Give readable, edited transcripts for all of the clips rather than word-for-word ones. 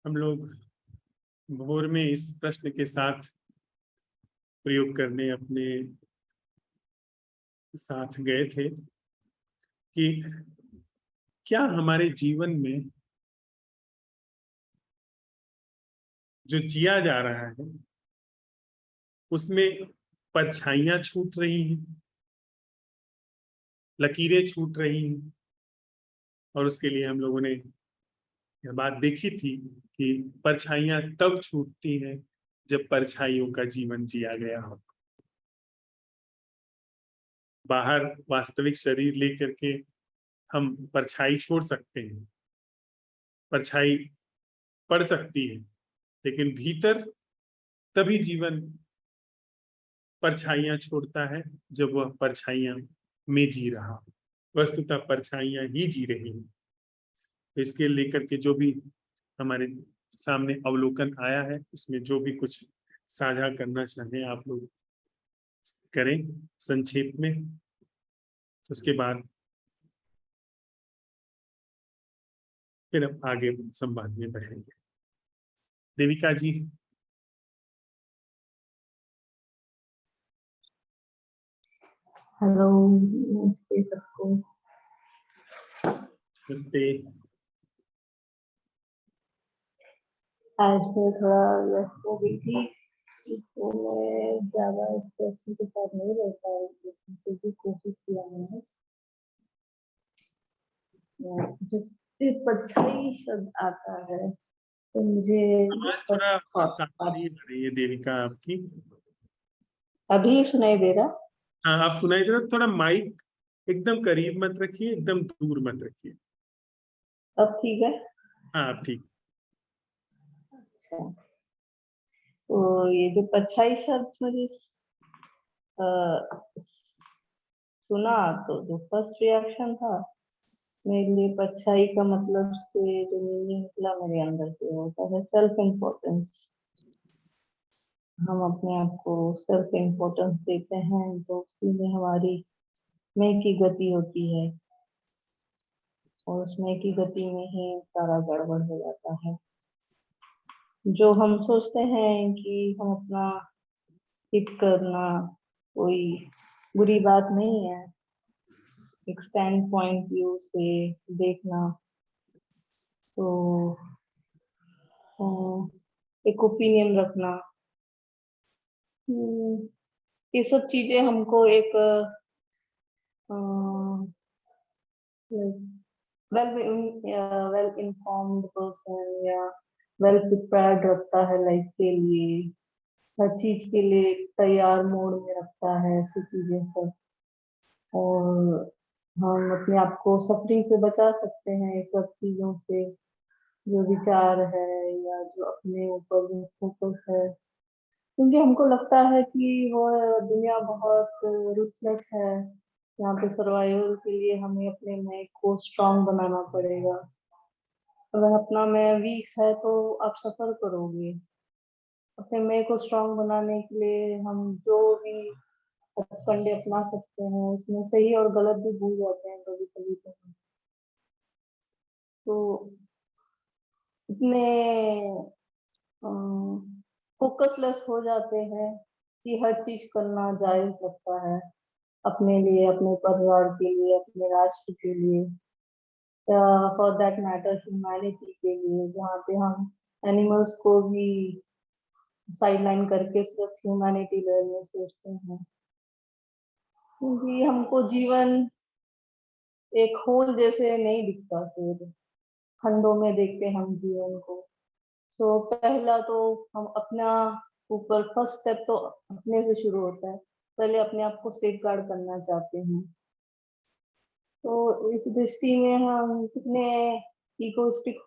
हम लोग भोर में इस प्रश्न के साथ प्रयोग करने अपने साथ गए थे कि क्या हमारे जीवन में जो जिया जा रहा है उसमें परछाइयां छूट रही हैं, लकीरें छूट रही हैं। और उसके लिए हम लोगों ने यह बात देखी थी कि परछाइयां तब छूटती हैं जब परछाइयों का जीवन जिया गया हो। बाहर वास्तविक शरीर लेकर के हम परछाई छोड़ सकते हैं, परछाई पड़ सकती है, लेकिन भीतर तभी जीवन परछाइयां छोड़ता है जब वह परछाइयां में जी रहा हो। वस्तुतः परछाइयां ही जी रही हैं। इसके लेकर के जो भी हमारे सामने अवलोकन आया है उसमें जो भी कुछ साझा करना चाहें आप लोग करें संक्षेप में, उसके बाद फिर हम आगे संवाद में बढ़ेंगे। देविका जी। हेलो, नमस्ते सबको। नमस्ते। आज मैं थोड़ा व्यस्त हो गई थी, तो मैं ज्यादा इस प्रश्न के साथ नहीं रह पा रही थी, फिर भी कोशिश किया मैंने। जब से परछाई शब्द आता है तो मुझे आवाज फर्स्ट थोड़ा थॉट साफ नहीं आ रही है देविका आपकी। अभी सुनाई दे रहा? हाँ, आप सुनाई दे रहे हो। थोड़ा माइक एकदम करीब मत रखिए, एकदम दूर मत रखिए। अब ठीक है? हाँ, आप ठीक। अच्छा, तो ये जो परछाई शब्द मुझे अ, सुना तो जो फर्स्ट रिएक्शन था मेरे लिए, परछाई का मतलब से जो मीनिंग निकला मेरे अंदर से होता है सेल्फ इम्पोर्टेंस। हम अपने आप को सेल्फ इम्पोर्टेंस देते हैं तो उसी में हमारी मैं की गति होती है, और उसमें की गति में ही सारा गड़बड़ हो जाता है। जो हम सोचते हैं कि हम अपना हित करना कोई बुरी बात नहीं है, एक स्टैंड पॉइंट व्यू से देखना, तो एक ओपिनियन रखना, ये सब चीजें हमको एक वेल वेल इन्फॉर्म्ड पर्सन या वेल प्रिपेयर्ड रखता है लाइफ के लिए, हर चीज के लिए तैयार मोड में रखता है, ऐसी चीजें सब। और हम अपने आप को सफरिंग से बचा सकते हैं ये सब चीजों से, जो विचार है या जो अपने ऊपर जो फोकस है, क्योंकि हमको लगता है कि वो दुनिया बहुत रूथलेस है। यहाँ पे सर्वाइवल के लिए हमें अपने माइंड को स्ट्रांग बनाना पड़ेगा। अगर अपना मैं वीक है तो आप सफर करोगे। अपने मैं को स्ट्रांग बनाने के लिए हम जो भी हथकंडे अपना सकते हैं, उसमें सही और गलत भी भूल जाते हैं कभी कभी। तो इतने फोकसलेस हो जाते हैं कि हर चीज करना जायज लगता है, अपने लिए, अपने परिवार के लिए, अपने राष्ट्र के लिए, फॉर दैट मैटर ह्यूमैनिटी के लिए, जहाँ पे हम एनिमल्स को भी साइडलाइन करके सिर्फ ह्यूमैनिटी लेवल में सोचते हैं। क्योंकि हमको जीवन एक होल जैसे नहीं दिखता, फिर खंडों में देखते हम जीवन को। तो पहला तो हम अपना ऊपर फर्स्ट स्टेप तो अपने से शुरू होता है, पहले अपने आप को सेफ गार्ड करना चाहते हैं। तो इस दृष्टि में हम कितने इगोइस्टिक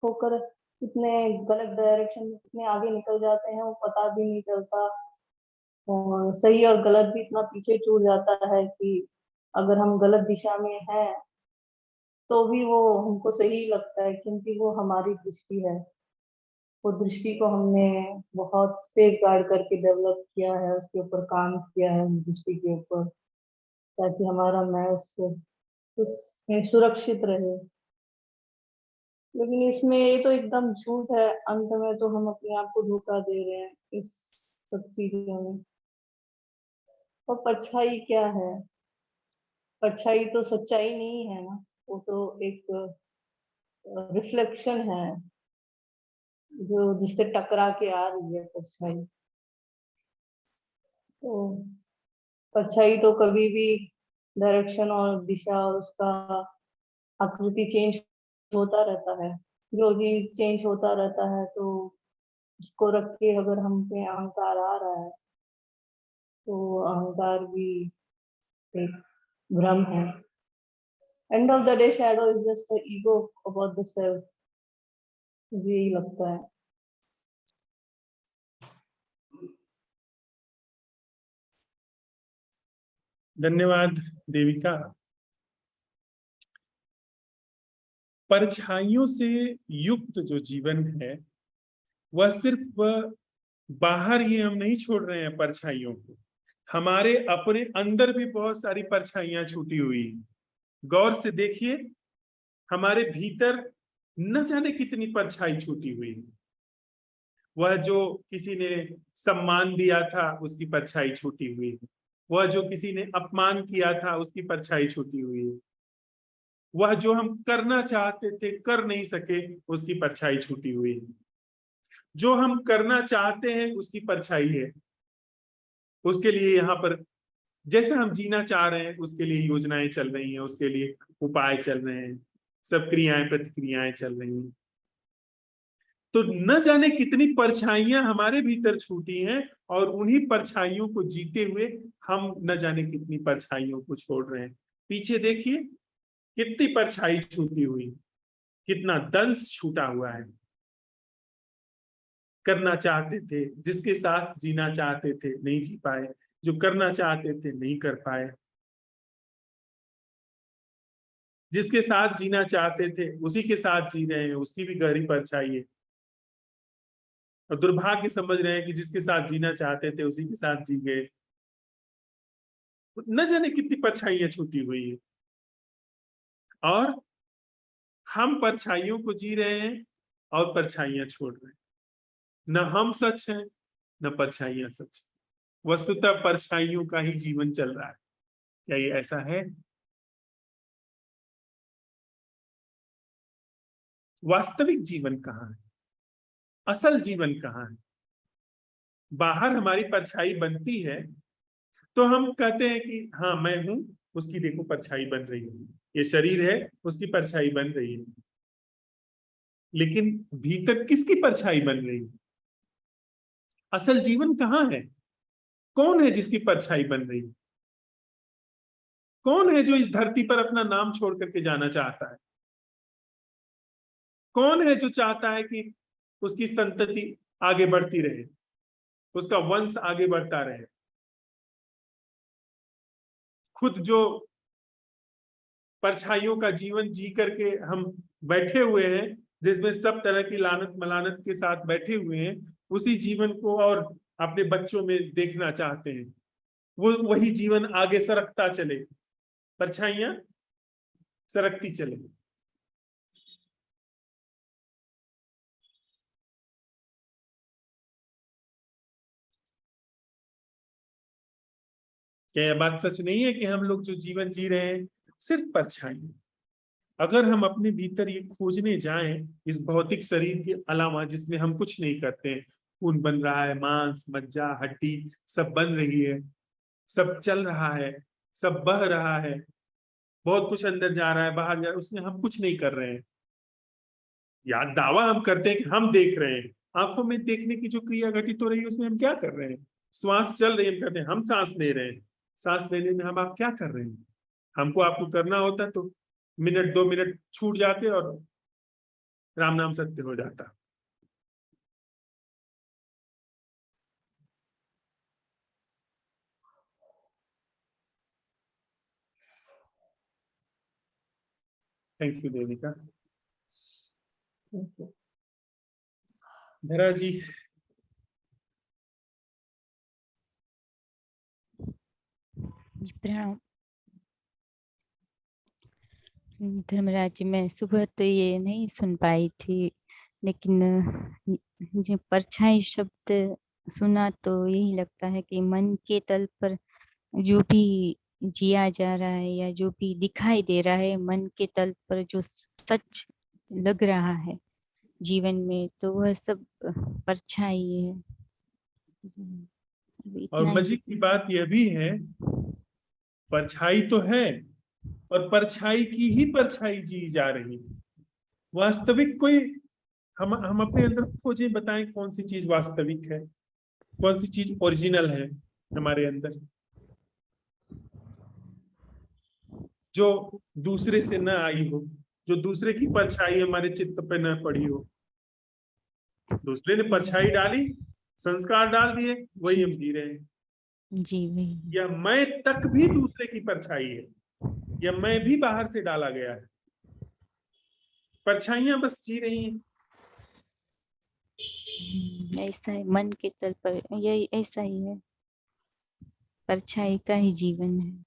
होकर कितने गलत डायरेक्शन में कितने आगे निकल जाते हैं वो पता भी नहीं चलता, और सही और गलत भी इतना पीछे छूट जाता है कि अगर हम गलत दिशा में हैं तो भी वो हमको सही लगता है, क्योंकि वो हमारी दृष्टि है। वो दृष्टि को हमने बहुत सेफ गार्ड करके डेवलप किया है, उसके ऊपर काम किया है उस दृष्टि के ऊपर, ताकि हमारा मैं उससे उसमें सुरक्षित रहे। लेकिन इसमें ये तो एकदम झूठ है, अंत में तो हम अपने आप को धोखा दे रहे हैं इस सब चीजों में। और परछाई क्या है? परछाई तो सच्चाई नहीं है ना, वो तो एक रिफ्लेक्शन है जो जिससे टकरा के आ रही है परछाई। तो परछाई तो कभी भी डायरेक्शन और दिशा और उसका आकृति चेंज होता रहता है। जो भी चेंज होता रहता है, तो उसको रख के अगर हम पे अहंकार आ रहा है, तो अहंकार भी एक भ्रम है। End of the day shadow is just the ego about the self. मुझे यही लगता है। धन्यवाद देविका। परछाइयों से युक्त जो जीवन है वह सिर्फ बाहर ही हम नहीं छोड़ रहे हैं परछाइयों को, हमारे अपने अंदर भी बहुत सारी परछाइयां छूटी हुई हैं। गौर से देखिए, हमारे भीतर न जाने कितनी परछाई छूटी हुई है। वह जो किसी ने सम्मान दिया था उसकी परछाई छूटी हुई है, वह जो किसी ने अपमान किया था उसकी परछाई छूटी हुई है, वह जो हम करना चाहते थे कर नहीं सके उसकी परछाई छूटी हुई है, जो हम करना चाहते हैं उसकी परछाई है। उसके लिए यहाँ पर जैसा हम जीना चाह रहे हैं उसके लिए योजनाएं चल रही हैं, उसके लिए उपाय चल रहे हैं, सब क्रियाएं प्रतिक्रियाएं चल रही हैं। तो न जाने कितनी परछाइयां हमारे भीतर छूटी हैं और उन्हीं परछाइयों को जीते हुए हम न जाने कितनी परछाइयों को छोड़ रहे हैं। पीछे देखिए कितनी परछाई छूटी हुई, कितना दंश छूटा हुआ है। करना चाहते थे, जिसके साथ जीना चाहते थे नहीं जी पाए, जो करना चाहते थे नहीं कर पाए, जिसके साथ जीना चाहते थे उसी के साथ जी रहे हैं, उसकी भी गहरी परछाई है। और दुर्भाग्य समझ रहे हैं कि जिसके साथ जीना चाहते थे उसी के साथ जी गए। न जाने कितनी परछाइयां छूटी हुई है और हम परछाइयों को जी रहे हैं और परछाइयां छोड़ रहे हैं। न हम सच हैं न परछाइयां सच हैं। वस्तुतः परछाइयों का ही जीवन चल रहा है। क्या ये ऐसा है? वास्तविक जीवन कहाँ है? असल जीवन कहाँ है? बाहर हमारी परछाई बनती है तो हम कहते हैं कि हाँ मैं हूं, उसकी देखो परछाई बन रही है, ये शरीर है उसकी परछाई बन रही है। लेकिन भीतर किसकी परछाई बन रही है? असल जीवन कहाँ है? कौन है जिसकी परछाई बन रही है? कौन है जो इस धरती पर अपना नाम छोड़ करके जाना चाहता है? कौन है जो चाहता है कि उसकी संतति आगे बढ़ती रहे, उसका वंश आगे बढ़ता रहे? खुद जो परछाइयों का जीवन जी करके हम बैठे हुए हैं, जिसमें सब तरह की लानत मलानत के साथ बैठे हुए हैं, उसी जीवन को और अपने बच्चों में देखना चाहते हैं। वो वही जीवन आगे सरकता चले, परछाइयां सरकती चले। क्या यह बात सच नहीं है कि हम लोग जो जीवन जी रहे हैं सिर्फ परछाई? अगर हम अपने भीतर ये खोजने जाएं इस भौतिक शरीर के अलावा जिसमें हम कुछ नहीं करते हैं, खून बन रहा है, मांस मज्जा हड्डी सब बन रही है, सब चल रहा है, सब बह रहा है, बहुत कुछ अंदर जा रहा है बाहर जा रहा है, उसमें हम कुछ नहीं कर रहे हैं। या दावा हम करते हैं कि हम देख रहे हैं, आंखों में देखने की जो क्रिया घटित हो रही है उसमें हम क्या कर रहे हैं? श्वास चल रही है, हम कहते हैं हम सांस ले रहे हैं, सांस लेने में हम आप क्या कर रहे हैं? हमको आपको करना होता तो मिनट 2 मिनट छूट जाते और राम नाम सत्य हो जाता। Thank you Devika. धरा जी। प्रणाम। धर्मराज जी, मैं सुबह तो ये नहीं सुन पाई थी, लेकिन जो परछाई शब्द सुना तो यही लगता है कि मन के तल पर जो भी जिया जा रहा है या जो भी दिखाई दे रहा है, मन के तल पर जो सच लग रहा है जीवन में, तो वह सब परछाई है। और इतना ही। मजे की बात यह भी है, परछाई तो है और परछाई की ही परछाई जी जा रही है। वास्तविक कोई हम अपने अंदर खोजें, बताएं कौन सी चीज वास्तविक है, कौन सी चीज ओरिजिनल है हमारे अंदर, जो दूसरे से न आई हो, जो दूसरे की परछाई हमारे चित्त पे न पड़ी हो। दूसरे ने परछाई डाली, संस्कार डाल दिए, वही हम जी रहे हैं। जी वही। या मैं तक भी दूसरे की परछाई है, या मैं भी बाहर से डाला गया है। परछाइयां बस जी रही हैं। ऐसा है, मन के तल पर यही ऐसा ही है, परछाई का ही जीवन है।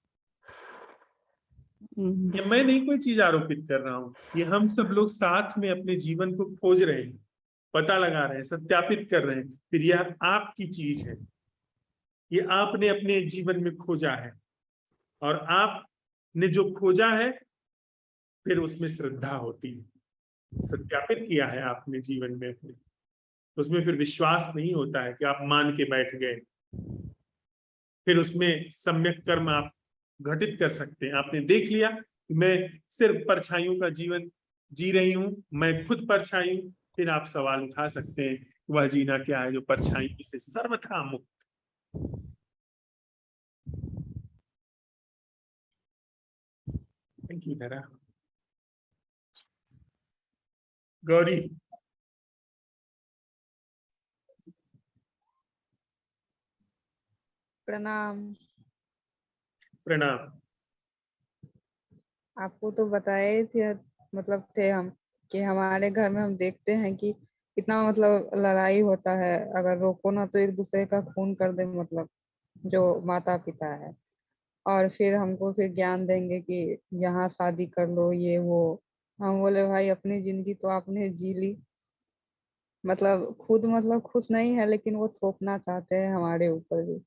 ये मैं नहीं कोई चीज आरोपित कर रहा हूं, ये हम सब लोग साथ में अपने जीवन को खोज रहे हैं, पता लगा रहे हैं, सत्यापित कर रहे हैं। फिर यह आपकी चीज है, ये आपने अपने जीवन में खोजा है, और आपने जो खोजा है फिर उसमें श्रद्धा होती है। सत्यापित किया है आपने जीवन में अपने, उसमें फिर विश्वास नहीं होता है कि आप मान के बैठ गए। फिर उसमें सम्यक कर्म आप घटित कर सकते हैं। आपने देख लिया कि मैं सिर्फ परछाइयों का जीवन जी रही हूं, मैं खुद परछाई हूं, फिर आप सवाल उठा सकते हैं वह जीना क्या है जो परछाई से सर्वथा मुक्त। थैंक यू धरा। गौरी, प्रणाम। प्रणाम। आपको तो बताए थे, मतलब थे हम, कि हमारे घर में हम देखते हैं कि कितना मतलब लड़ाई होता है, अगर रोको ना तो एक दूसरे का खून कर दे, मतलब जो माता पिता है। और फिर हमको फिर ज्ञान देंगे कि यहाँ शादी कर लो, ये वो। हम बोले भाई अपनी जिंदगी तो आपने जी ली, मतलब खुद मतलब खुश नहीं है, लेकिन वो थोपना चाहते हैं हमारे ऊपर भी,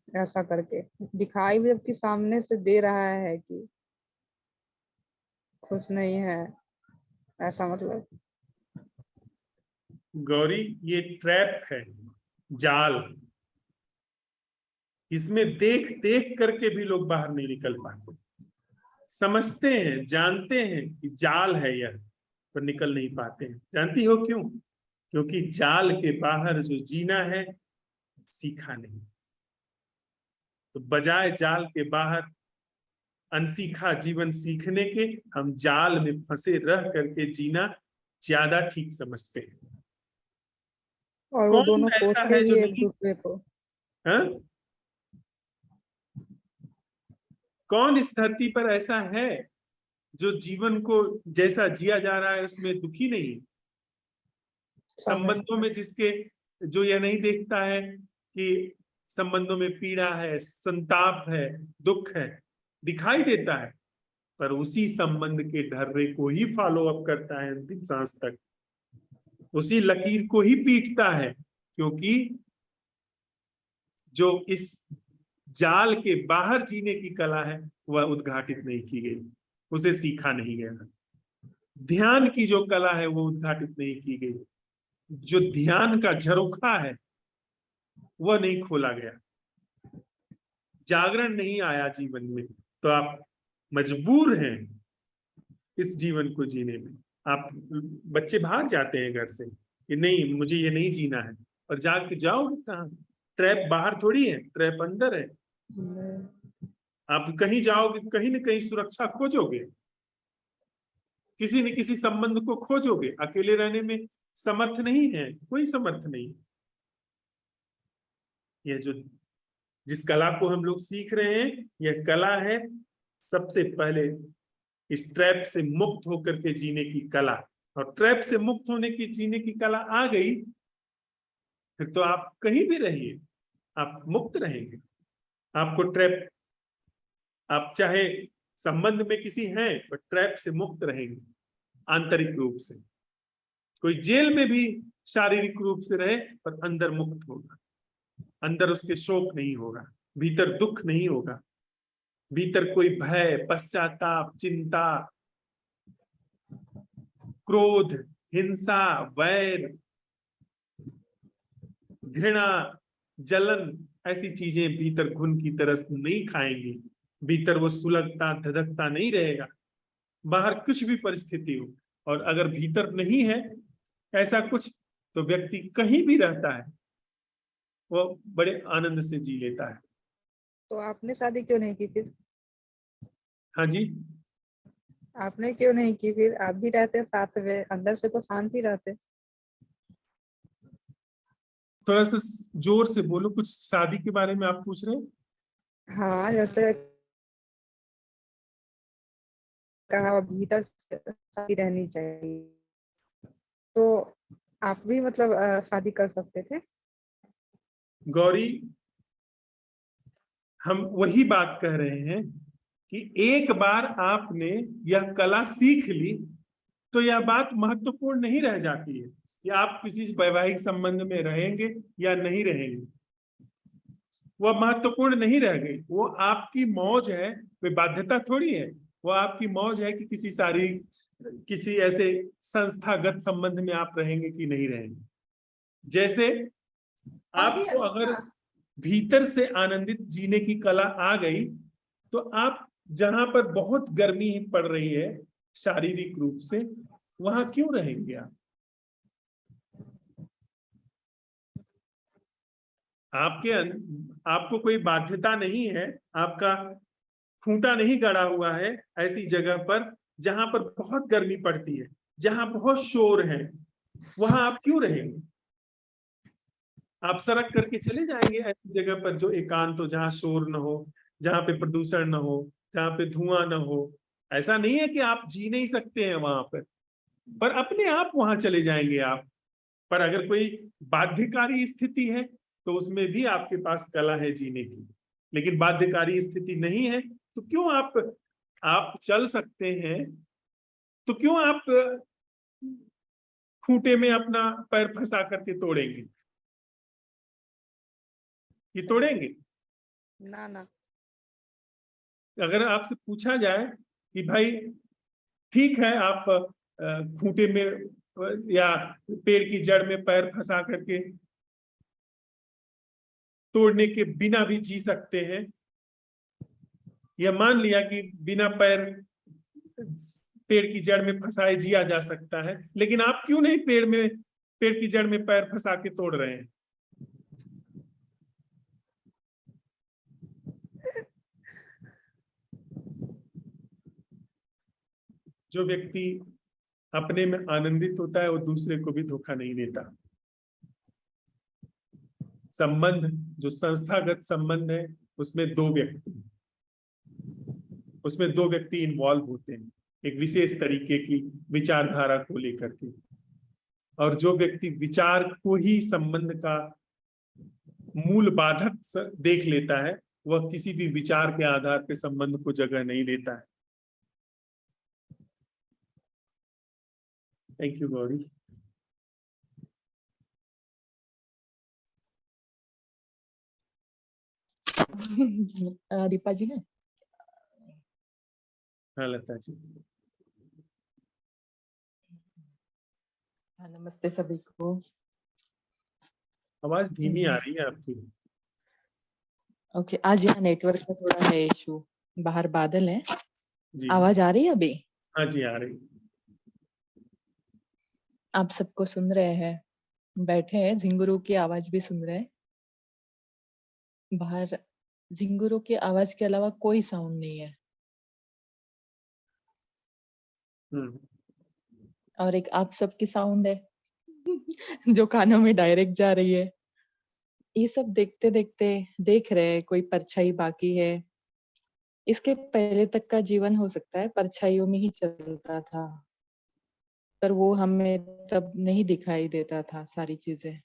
ऐसा करके दिखाई भी जबकि सामने से दे रहा है कि खुश नहीं है, ऐसा मतलब। गौरी, ये ट्रैप है, जाल। इसमें देख देख करके भी लोग बाहर नहीं निकल पाते। समझते हैं, जानते हैं कि जाल है यह, पर निकल नहीं पाते हैं। जानती हो क्यों? क्योंकि जाल के बाहर जो जीना है सीखा नहीं। तो बजाय जाल के बाहर अनसीखा जीवन सीखने के, हम जाल में फंसे रह करके जीना ज्यादा ठीक समझते हैं। और वो कौन दोनों ऐसा कोसते है जो भी एक नहीं, दूसरे को। हाँ? कौन इस धरती पर ऐसा है जो जीवन को जैसा जिया जा रहा है उसमें दुखी नहीं है? सब है। संबंधों में जिसके, जो यह नहीं देखता है कि संबंधों में पीड़ा है, संताप है, दुख है, दिखाई देता है, पर उसी संबंध के ढर्रे को ही फॉलो अप करता है अंतिम सांस तक, उसी लकीर को ही पीटता है, क्योंकि जो इस जाल के बाहर जीने की कला है वह उद्घाटित नहीं की गई, उसे सीखा नहीं गया। ध्यान की जो कला है वो उद्घाटित नहीं की गई, जो ध्यान का झरोखा है वह नहीं खोला गया, जागरण नहीं आया जीवन में। तो आप मजबूर हैं इस जीवन को जीने में। आप बच्चे भाग जाते हैं घर से कि नहीं मुझे ये नहीं जीना है, और जाग के जाओगे कहाँ? ट्रैप बाहर थोड़ी है, ट्रैप अंदर है। आप कहीं जाओगे, कहीं ना कहीं सुरक्षा खोजोगे, किसी न किसी संबंध को खोजोगे। अकेले रहने में समर्थ नहीं है, कोई समर्थ नहीं। यह जो जिस कला को हम लोग सीख रहे हैं, यह कला है सबसे पहले इस ट्रैप से मुक्त होकर के जीने की कला। और ट्रैप से मुक्त होने की जीने की कला आ गई, फिर तो आप कहीं भी रहिए, आप मुक्त रहेंगे। आपको ट्रैप, आप चाहे संबंध में किसी हैं पर ट्रैप से मुक्त रहेंगे आंतरिक रूप से। कोई जेल में भी शारीरिक रूप से रहे पर अंदर मुक्त होगा, अंदर उसके शोक नहीं होगा, भीतर दुख नहीं होगा, भीतर कोई भय, पश्चाताप, चिंता, क्रोध, हिंसा, वैर, घृणा, जलन, ऐसी चीजें भीतर घुन की तरह नहीं खाएंगी। भीतर वो सुलगता धधकता नहीं रहेगा, बाहर कुछ भी परिस्थिति हो। और अगर भीतर नहीं है ऐसा कुछ, तो व्यक्ति कहीं भी रहता है वो बड़े आनंद से जी लेता है। तो आपने शादी क्यों नहीं की फिर? हाँ जी, आपने क्यों नहीं की फिर? आप भी रहते साथ में, अंदर से तो शांति रहते। थोड़ा सा जोर से बोलो, कुछ शादी के बारे में आप पूछ रहे हैं? हाँ, जैसे कहा भीतर से शांति रहनी चाहिए, तो आप भी मतलब शादी कर सकते थे। गौरी, हम वही बात कह रहे हैं कि एक बार आपने यह कला सीख ली तो यह बात महत्वपूर्ण नहीं रह जाती है कि आप किसी वैवाहिक संबंध में रहेंगे या नहीं रहेंगे। वह महत्वपूर्ण नहीं रह गई, वो आपकी मौज है, कोई बाध्यता थोड़ी है। वो आपकी मौज है कि किसी शारीरिक, किसी ऐसे संस्थागत संबंध में आप रहेंगे कि नहीं रहेंगे। जैसे आपको अगर भीतर से आनंदित जीने की कला आ गई, तो आप जहां पर बहुत गर्मी पड़ रही है शारीरिक रूप से, वहां क्यों रहेंगे आप? आपको कोई बाध्यता नहीं है, आपका खूंटा नहीं गड़ा हुआ है ऐसी जगह पर जहां पर बहुत गर्मी पड़ती है, जहां बहुत शोर है, वहां आप क्यों रहेंगे? आप सड़क करके चले जाएंगे ऐसी जगह पर जो एकांत हो, जहां शोर न हो, जहां पे प्रदूषण न हो, जहां पे धुआं न हो। ऐसा नहीं है कि आप जी नहीं सकते हैं वहां पर अपने आप वहां चले जाएंगे आप। पर अगर कोई बाध्यकारी स्थिति है तो उसमें भी आपके पास कला है जीने की। लेकिन बाध्यकारी स्थिति नहीं है तो क्यों आप चल सकते हैं, तो क्यों आप खूंटे में अपना पैर फंसा करके तोड़ेंगे? ये तोड़ेंगे? ना ना। अगर आपसे पूछा जाए कि भाई ठीक है, आप खूंटे में या पेड़ की जड़ में पैर फंसा करके तोड़ने के बिना भी जी सकते हैं, या मान लिया कि बिना पेड़ की जड़ में फंसाए जिया जा सकता है, लेकिन आप क्यों नहीं पेड़ की जड़ में पैर फंसा के तोड़ रहे हैं? जो व्यक्ति अपने में आनंदित होता है वो दूसरे को भी धोखा नहीं देता। संबंध जो संस्थागत संबंध है उसमें दो व्यक्ति इन्वॉल्व होते हैं एक विशेष तरीके की विचारधारा को लेकर के। और जो व्यक्ति विचार को ही संबंध का मूल बाधक देख लेता है, वह किसी भी विचार के आधार पर संबंध को जगह नहीं देता है। Thank you Gauri. दीपा जी ने। हाँ लता जी। नमस्ते सभी को। आवाज धीमी आ रही है आपकी। ओके, आज यहाँ नेटवर्क का थोड़ा है इशू, बाहर बादल है। जी आवाज आ रही है अभी? हाँ जी आ रही। आप सबको सुन रहे हैं, बैठे हैं, झिंगुरू की आवाज भी सुन रहे हैं। बाहर झिंगुरू की आवाज के अलावा कोई साउंड नहीं है। और एक आप सबकी साउंड है जो कानों में डायरेक्ट जा रही है। ये सब देखते देखते देख रहे हैं कोई परछाई बाकी है। इसके पहले तक का जीवन हो सकता है परछाइयों में ही चलता था, पर वो हमें तब नहीं दिखाई देता था सारी चीजें।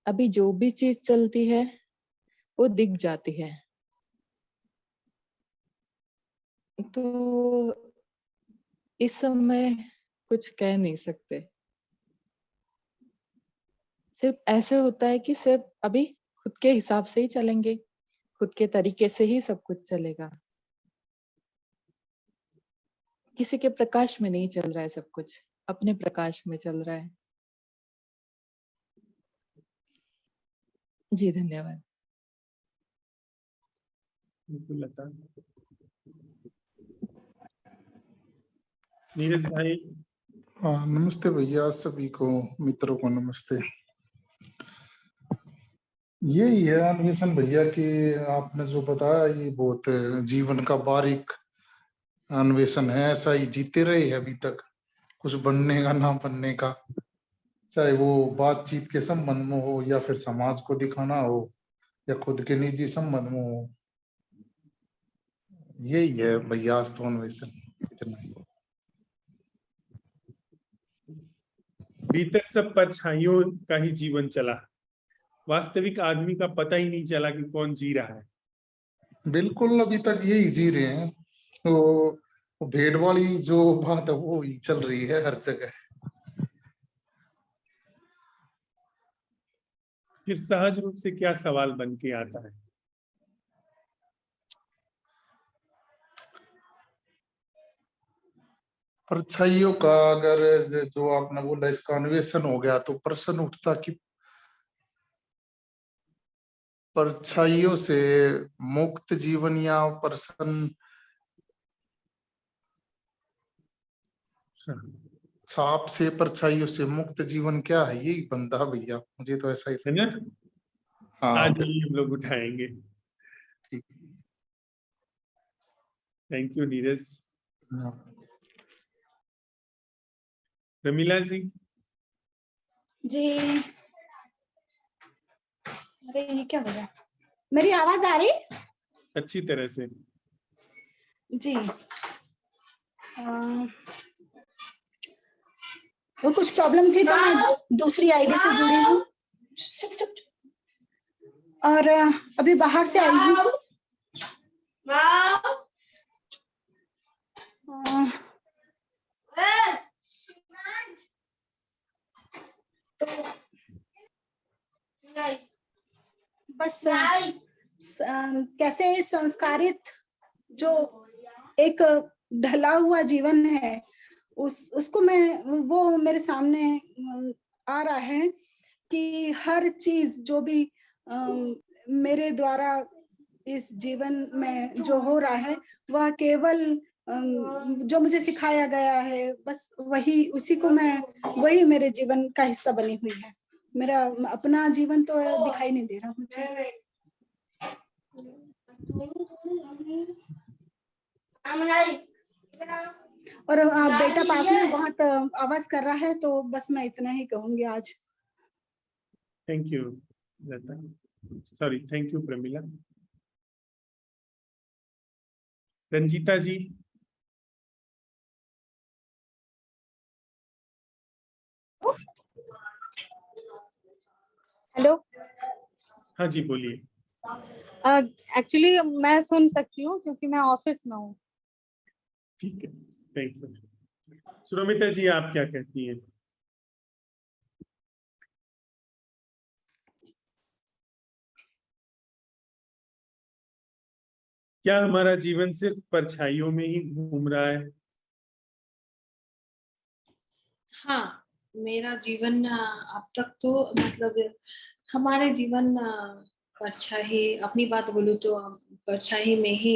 अभी जो भी चीज चलती है वो दिख जाती है। तो इस समय कुछ कह नहीं सकते। सिर्फ ऐसे होता है कि सिर्फ अभी खुद के हिसाब से ही चलेंगे, खुद के तरीके से ही सब कुछ चलेगा। किसी के प्रकाश में नहीं चल रहा है सब कुछ, अपने प्रकाश में चल रहा है। जी धन्यवाद। बिल्कुल लता। नीरज भाई। हाँ, नमस्ते भैया, सभी को मित्रों को नमस्ते। यही है अन्वेषण भैया कि आपने जो बताया ये बहुत जीवन का बारीक अन्वेषण है। ऐसा ही जीते रहे हैं अभी तक, कुछ बनने का ना बनने का, चाहे वो बातचीत के संबंध में हो या फिर समाज को दिखाना हो या खुद के निजी संबंध में हो। यही है भैया तो अन्वेषण, इतना ही। भीतर सब परछाइयों का ही जीवन चला, वास्तविक आदमी का पता ही नहीं चला कि कौन जी रहा है। बिल्कुल, अभी तक यही जी रहे हैं। तो भेड़ वाली जो बात है वो ही चल रही है हर जगह। फिर सहज रूप से क्या सवाल बन के आता है? परछाइयों का अगर जो आपने बोला इसका अन्वेषण हो गया तो प्रश्न उठता कि परछाइयों से मुक्त जीवन या प्रश्न छाप से परछाइयों से मुक्त जीवन क्या है, यही बनता है भैया, मुझे तो ऐसा ही है ना? हाँ आज ही हम लोग उठाएंगे। ठीक। Thank you Neeraj. हाँ। रमीला जी। जी, अरे ये क्या हो रहा है? मेरी आवाज आ रही? अच्छी तरह से। जी। वो कुछ प्रॉब्लम थी तो मैं दूसरी आईडी से जुड़ी हूँ और अभी बाहर से आई हूँ। तो बस कैसे संस्कारित जो एक ढला हुआ जीवन है उसको मैं वो मेरे सामने आ रहा है कि हर चीज जो भी मेरे द्वारा इस जीवन में जो हो रहा है वह केवल जो मुझे सिखाया गया है बस वही उसी को मैं वही मेरे जीवन का हिस्सा बनी हुई है। मेरा अपना जीवन तो दिखाई नहीं दे रहा मुझे। और बेटा पास में बहुत आवाज कर रहा है तो बस मैं इतना ही कहूंगी आज। Thank you Lata, sorry thank you Pramila. Ranjita ji. Hello. हाँ जी बोलिए। एक्चुअली मैं सुन सकती हूँ क्योंकि मैं ऑफिस में हूँ। ठीक है, थैंक यू। सुरमिता जी आप क्या कहती हैं? क्या हमारा जीवन सिर्फ परछाइयों में ही घूम रहा है? हाँ, मेरा जीवन अब तक तो मतलब हमारे जीवन परछाई, अपनी बात बोलूं तो परछाई में ही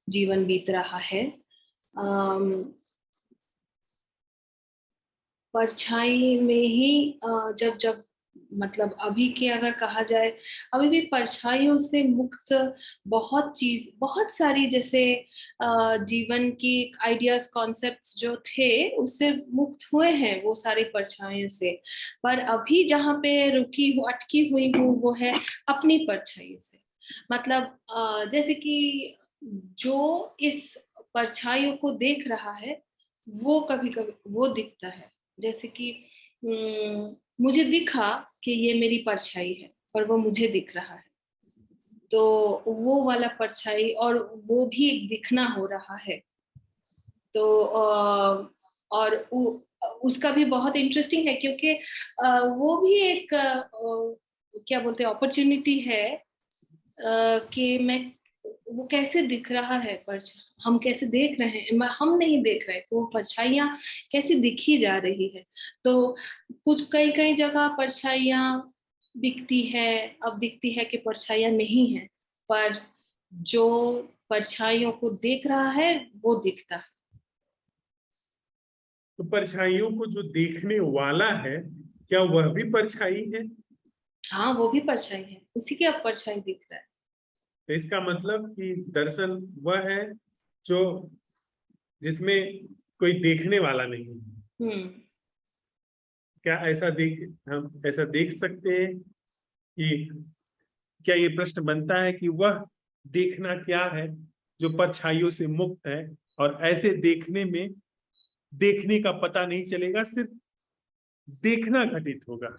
जीवन बीत रहा है। परछाई में ही जब जब मतलब अभी के अगर कहा जाए, अभी भी परछाइयों से मुक्त बहुत सारी जैसे जीवन की आइडियाज कॉन्सेप्ट्स जो थे उससे मुक्त हुए हैं वो सारी परछाइयों से। पर अभी जहाँ पे अटकी हुई हूँ वो है अपनी परछाई से। मतलब जैसे कि जो इस परछाइयों को देख रहा है वो कभी कभी वो दिखता है, जैसे कि मुझे दिखा कि ये मेरी परछाई है पर वो मुझे दिख रहा है, तो वो वाला परछाई और वो भी दिखना हो रहा है तो और उसका भी बहुत इंटरेस्टिंग है, क्योंकि वो भी एक क्या बोलते हैं अपॉर्चुनिटी है कि मैं वो कैसे दिख रहा है, पर हम कैसे देख रहे हैं, हम नहीं देख रहे, तो वो परछाइयाँ कैसे दिखी जा रही है। तो कुछ कई कई जगह परछाइयाँ दिखती है, अब दिखती है कि परछाइयाँ नहीं है, पर जो परछाइयों को देख रहा है वो दिखता है। तो परछाइयों को जो देखने वाला है, क्या वह भी परछाई है? हाँ, वो भी परछाई है, उसी की अब परछाई दिख रहा है। तो इसका मतलब कि दर्शन वह है जो जिसमें कोई देखने वाला नहीं है। क्या हम ऐसा देख सकते हैं कि क्या ये प्रश्न बनता है कि वह देखना क्या है जो परछाइयों से मुक्त है, और ऐसे देखने में देखने का पता नहीं चलेगा, सिर्फ देखना घटित होगा।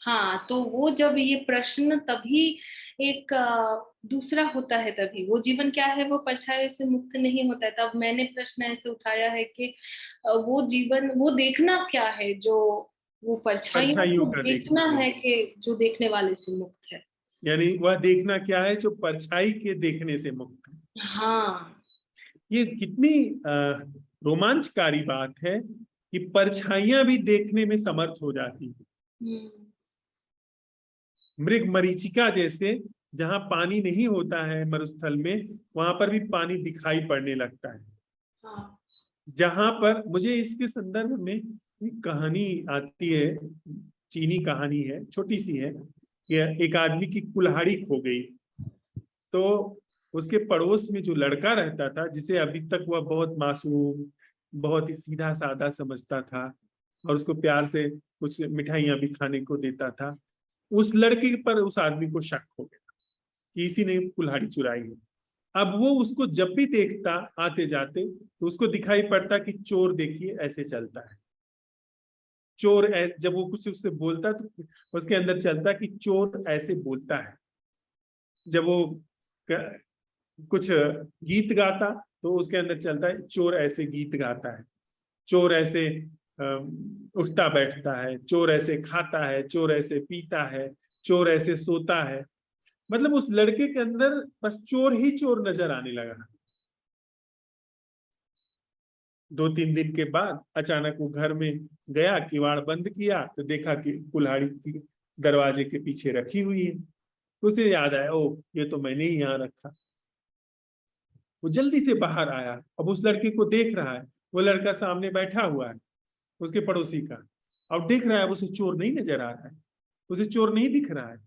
हाँ, तो वो जब ये प्रश्न तभी एक दूसरा होता है, तभी वो जीवन क्या है वो परछाई से मुक्त नहीं होता है। तब मैंने प्रश्न ऐसे उठाया है कि वो जीवन, वो देखना क्या है जो वो परछाइयों परछाइयों को का देखना है कि जो देखने वाले से मुक्त है। यानी वह देखना क्या है जो परछाई के देखने से मुक्त है। हाँ, ये कितनी रोमांचकारी बात है कि परछाइयां भी देखने में समर्थ हो जाती है। मृग मरीचिका जैसे, जहां पानी नहीं होता है मरुस्थल में, वहां पर भी पानी दिखाई पड़ने लगता है। हाँ, जहां पर मुझे इसके संदर्भ में एक कहानी आती है, चीनी कहानी है, छोटी सी है, कि एक आदमी की कुल्हाड़ी खो गई। तो उसके पड़ोस में जो लड़का रहता था, जिसे अभी तक वह बहुत मासूम, बहुत ही सीधा साधा समझता था, और उसको प्यार से कुछ मिठाइयां भी खाने को देता था, उस लड़के पर उस आदमी को शक हो गया कि इसी ने कुल्हाड़ी चुराई है। अब वो उसको जब भी देखता आते जाते, तो उसको दिखाई पड़ता कि चोर देखिए ऐसे चलता है। जब वो कुछ उससे बोलता तो उसके अंदर चलता कि चोर ऐसे बोलता है। जब वो कुछ गीत गाता तो उसके अंदर चलता है चोर ऐसे गीत गाता है, चोर ऐसे उठता बैठता है, चोर ऐसे खाता है, चोर ऐसे पीता है, चोर ऐसे सोता है। मतलब उस लड़के के अंदर बस चोर ही चोर नजर आने लगा। 2-3 दिन के बाद अचानक वो घर में गया, किवाड़ बंद किया तो देखा कि कुल्हाड़ी की दरवाजे के पीछे रखी हुई है। उसे याद आया, ओ ये तो मैंने ही यहाँ रखा। वो जल्दी से बाहर आया, अब उस लड़के को देख रहा है, वो लड़का सामने बैठा हुआ है, उसके पड़ोसी का, अब देख रहा है उसे चोर नहीं नजर आ रहा है, उसे चोर नहीं दिख रहा है।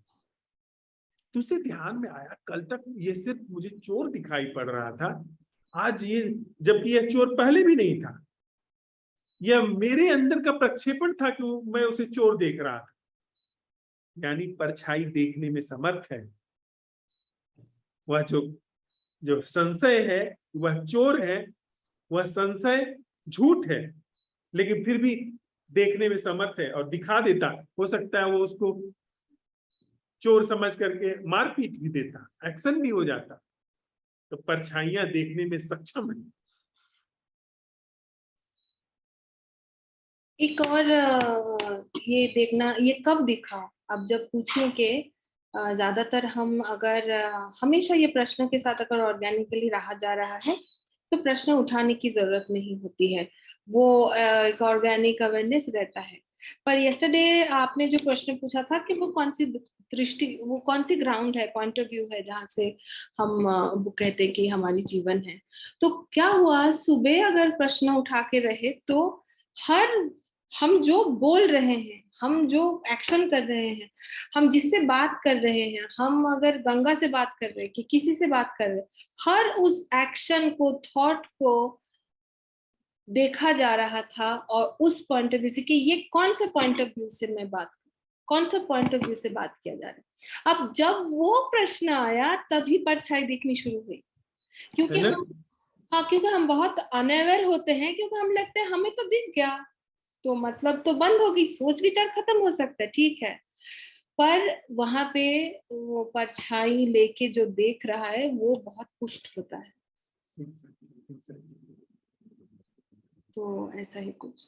तो उसे ध्यान में आया, कल तक ये सिर्फ मुझे चोर दिखाई पड़ रहा था, आज ये, जबकि यह चोर पहले भी नहीं था, यह मेरे अंदर का प्रक्षेपण था कि मैं उसे चोर देख रहा था। यानी परछाई देखने में समर्थ है। वह जो संशय है वह चोर है, वह संशय झूठ है, लेकिन फिर भी देखने में समर्थ है और दिखा देता। हो सकता है वो उसको चोर समझ करके मारपीट भी देता, एक्शन भी हो जाता। तो परछाइयां देखने में सक्षम है। एक और ये देखना, ये कब दिखा, अब जब पूछने के ज्यादातर हम अगर हमेशा ये प्रश्न के साथ अगर ऑर्गेनिकली रहा जा रहा है तो प्रश्न उठाने की जरूरत नहीं होती है, वो एक ऑर्गेनिक अवेयरनेस रहता है। पर यस्टरडे आपने जो प्रश्न पूछा था कि वो कौन सी दृष्टि, वो कौन सी ग्राउंड है, पॉइंट ऑफ व्यू है जहाँ से हम वो कहते हैं कि हमारी जीवन है। तो क्या हुआ, सुबह अगर प्रश्न उठा के रहे तो हम जो बोल रहे हैं, हम जो एक्शन कर रहे हैं, हम जिससे बात कर रहे हैं, हम अगर गंगा से बात कर रहे हैं कि किसी से बात कर रहे हैं, हर उस एक्शन को, थॉट को देखा जा रहा था, और उस पॉइंट ऑफ व्यू से कि ये कौन सा पॉइंट ऑफ व्यू से मैं बात, कौन सा पॉइंट ऑफ व्यू से बात किया जा रहा है। अब जब वो प्रश्न आया तभी परछाई दिखनी शुरू हुई, क्योंकि हम बहुत अनअवेयर होते हैं, क्योंकि हम लगते हैं हमें तो दिख गया तो मतलब तो बंद होगी, सोच विचार खत्म हो सकता है, ठीक है। पर वहां पे वो परछाई लेके जो देख रहा है वो बहुत पुष्ट होता है। तो ऐसा ही कुछ।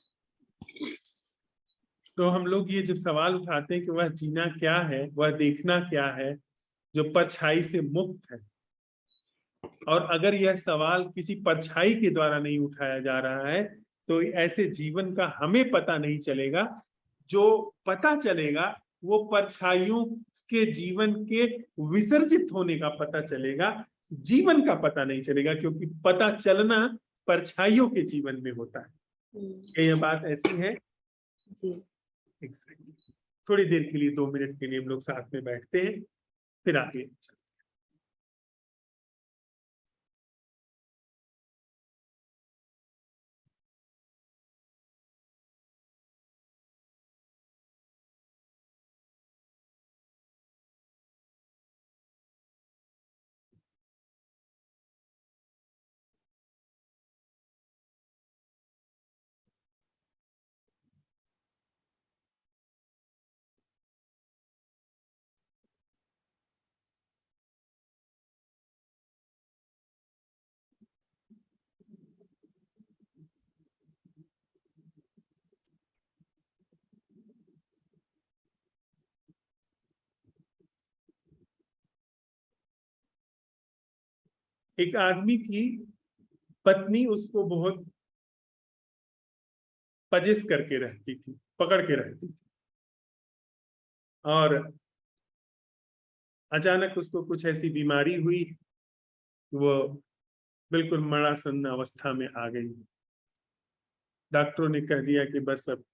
तो हम लोग ये जब सवाल उठाते हैं कि वह जीना क्या है, वह देखना क्या है जो परछाई से मुक्त है, और अगर यह सवाल किसी परछाई के द्वारा नहीं उठाया जा रहा है तो ऐसे जीवन का हमें पता नहीं चलेगा। जो पता चलेगा वो परछाइयों के जीवन के विसर्जित होने का पता चलेगा, जीवन का पता नहीं चलेगा, क्योंकि पता चलना परछाइयों के जीवन में होता है। क्या यह बात ऐसी है? जी। Exactly. थोड़ी देर के लिए 2 मिनट के लिए हम लोग साथ में बैठते हैं, फिर आगे चलते हैं। एक आदमी की पत्नी उसको बहुत पजेस करके रहती थी, पकड़ के रहती थी, और अचानक उसको कुछ ऐसी बीमारी हुई, वो बिल्कुल मरणासन्न अवस्था में आ गई। डॉक्टरों ने कह दिया कि बस अब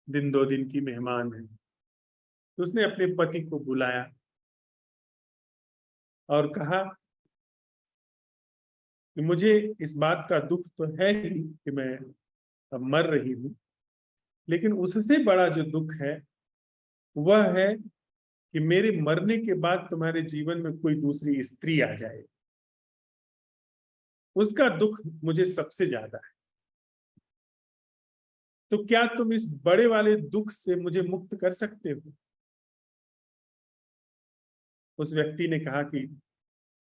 2 दिन की मेहमान है। तो उसने अपने पति को बुलाया और कहा कि मुझे इस बात का दुख तो है ही कि मैं अब मर रही हूं, लेकिन उससे बड़ा जो दुख है वह है कि मेरे मरने के बाद तुम्हारे जीवन में कोई दूसरी स्त्री आ जाए। उसका दुख मुझे सबसे ज्यादा है। तो क्या तुम इस बड़े वाले दुख से मुझे मुक्त कर सकते हो? उस व्यक्ति ने कहा कि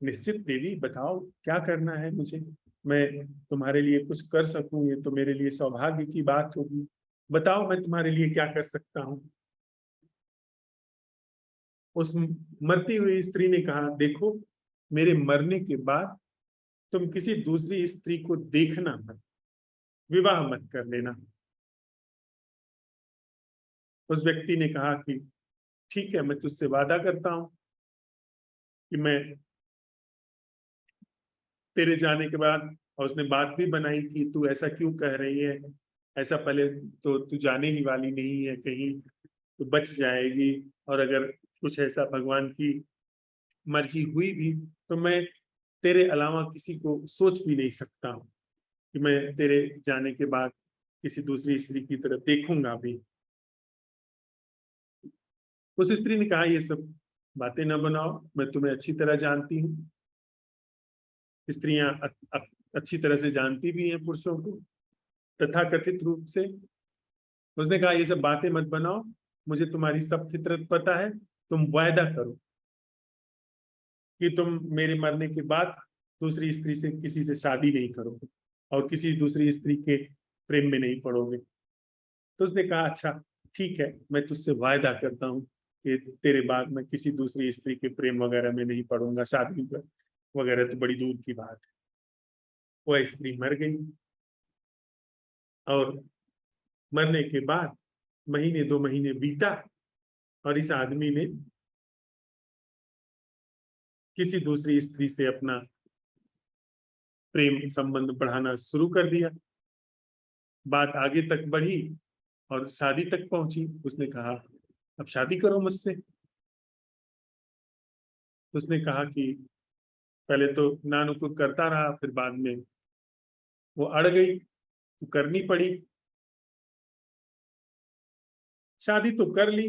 निश्चित देवी, बताओ क्या करना है मुझे, मैं तुम्हारे लिए कुछ कर सकूं, ये तो मेरे लिए सौभाग्य की बात होगी। बताओ मैं तुम्हारे लिए क्या कर सकता हूं। उस मरती हुई स्त्री ने कहा, देखो मेरे मरने के बाद तुम किसी दूसरी स्त्री को देखना मत, विवाह मत कर लेना। उस व्यक्ति ने कहा कि ठीक है, मैं तुझसे वादा करता हूं कि मैं तेरे जाने के बाद, और उसने बात भी बनाई कि तू ऐसा क्यों कह रही है, ऐसा पहले तो तू जाने ही वाली नहीं है, कहीं तो बच जाएगी, और अगर कुछ ऐसा भगवान की मर्जी हुई भी तो मैं तेरे अलावा किसी को सोच भी नहीं सकता हूँ कि मैं तेरे जाने के बाद किसी दूसरी स्त्री की तरफ देखूंगा भी। उस स्त्री ने कहा, ये सब बातें न बनाओ, मैं तुम्हें अच्छी तरह जानती हूँ। स्त्रियां अच्छी तरह से जानती भी हैं पुरुषों को तथाकथित रूप से। उसने कहा, ये सब बातें मत बनाओ, मुझे तुम्हारी सब फितरत पता है। तुम वायदा करो कि तुम मेरे मरने के बाद दूसरी स्त्री से किसी से शादी नहीं करोगे और किसी दूसरी स्त्री के प्रेम में नहीं पड़ोगे। तो उसने कहा, अच्छा ठीक है, मैं तुझसे वायदा करता हूँ कि तेरे बाद मैं किसी दूसरी स्त्री के प्रेम वगैरह में नहीं पड़ूंगा, शादी वगैरह तो बड़ी दूर की बात है। वह स्त्री मर गई, और मरने के बाद 1-2 महीने बीता और इस आदमी ने किसी दूसरी स्त्री से अपना प्रेम संबंध बढ़ाना शुरू कर दिया। बात आगे तक बढ़ी और शादी तक पहुंची। उसने कहा, अब शादी करो मुझसे। उसने कहा कि पहले तो नानुकुर करता रहा, फिर बाद में वो अड़ गई तो करनी पड़ी। शादी तो कर ली,